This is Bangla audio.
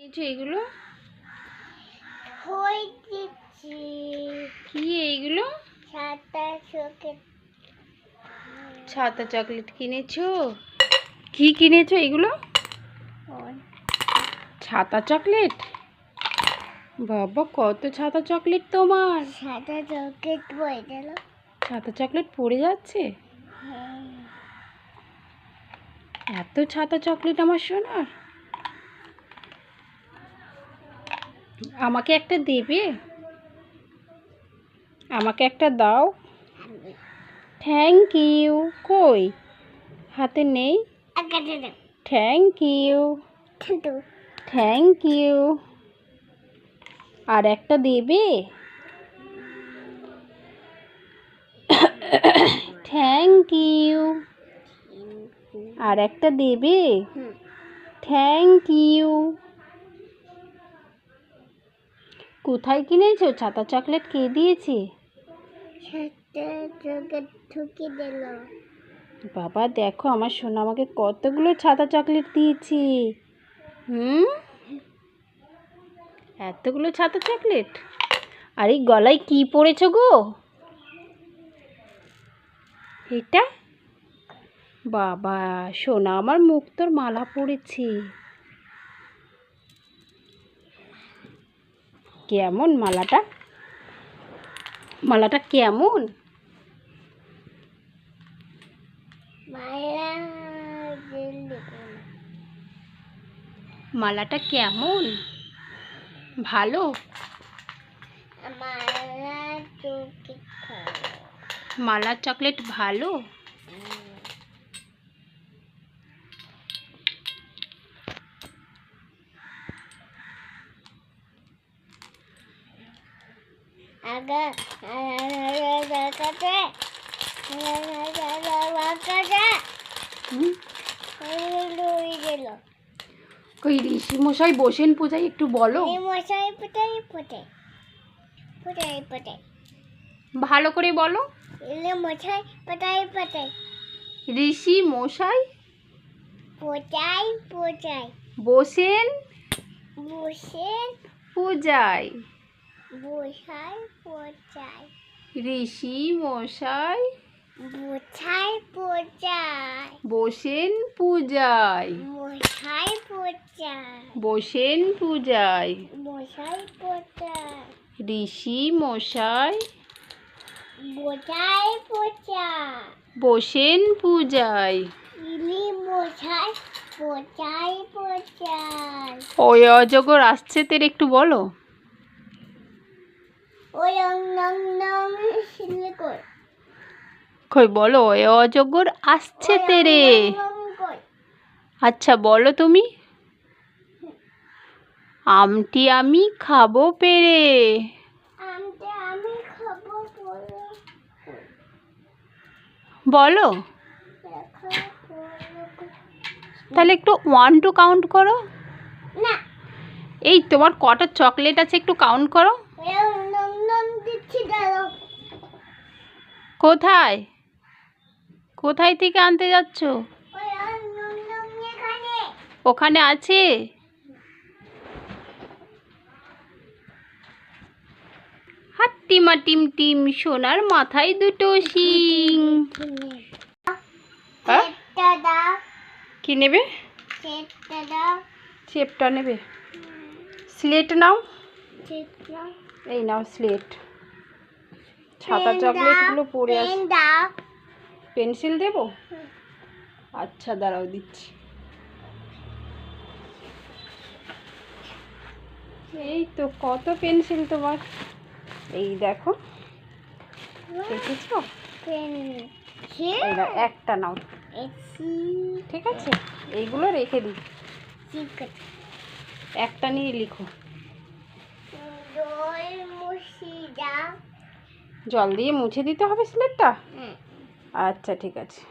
এইগুলো খই দিচ্ছি। কি এইগুলো? ছাতা চকলেট কিনেছো? কি কিনেছো এগুলো? ছাতা চকলেট? বাবা, কত ছাতা চকলেট তোমার! ছাতা চকলেট পড়ে গেল। ছাতা চকলেট পড়ে যাচ্ছে? এত ছাতা চকলেট আমার সোনার! আমাকে একটা দেবে? আমাকে একটা দাও। Thank you. কই? হাতে নেই। Thank you. Thank you. আর একটা দেবে? Thank you. আর একটা দেবে? Thank you. কোথায় কিনেছো ছাতা চকলেট? কে দিয়েছে? বাবা দেখো, আমার সোনা আমাকে কতগুলো ছাতা চকলেট দিয়েছে। এতগুলো ছাতা চকলেট! আর এই গলায় কি পরেছো গো? এটা? বাবা সোনা আমার মুক্তোর মালা পরেছে। কেমন মালাটা? মালাটা কেমন? মালাটা কেমন? ভালো? মালা চকলেট ভালো? কই ঋষি মশাই বসেন পূজায়, একটু বলো। ভালো করে বলো। ঋষি মশাই বসেন পূজায়। ঋষি মশাই বসেন পূজায়। বসেন পূজায়। ঋষি মশাই বসেন পূজায়। ওই অজগর আসছে তের, একটু বলো। কই বলো, ওই অজগর আসছে তেরে। আচ্ছা বলো তুমি। আমটি আমি খাবো পেরে। বলো। তাহলে একটু 1 2 কাউন্ট করো। এই তোমার কটা চকলেট আছে একটু কাউন্ট করো। কোথায়? কোথায় থেকে আনতে যাচ্ছ? ওখানে আছে? হাট্টিমা টিম টিম সোনার মাথায় দুটো শিং। কি নেবে? চেপটা নেবে? স্লেট নাও। এই নাও স্লেট। ছাতা চকলেটগুলো পড়ে আছে। পেন্সিল দেবো? আচ্ছা দাঁড়াও দিচ্ছি। এই তো কত পেন্সিল তোমার। এই দেখো, দেখেছো? একটা নাও, ঠিক আছে? এইগুলো রেখে দিই, একটা নিয়ে লিখো। জল দিয়ে মুছে দিতে হবে স্লেটটা? আচ্ছা ঠিক আছে।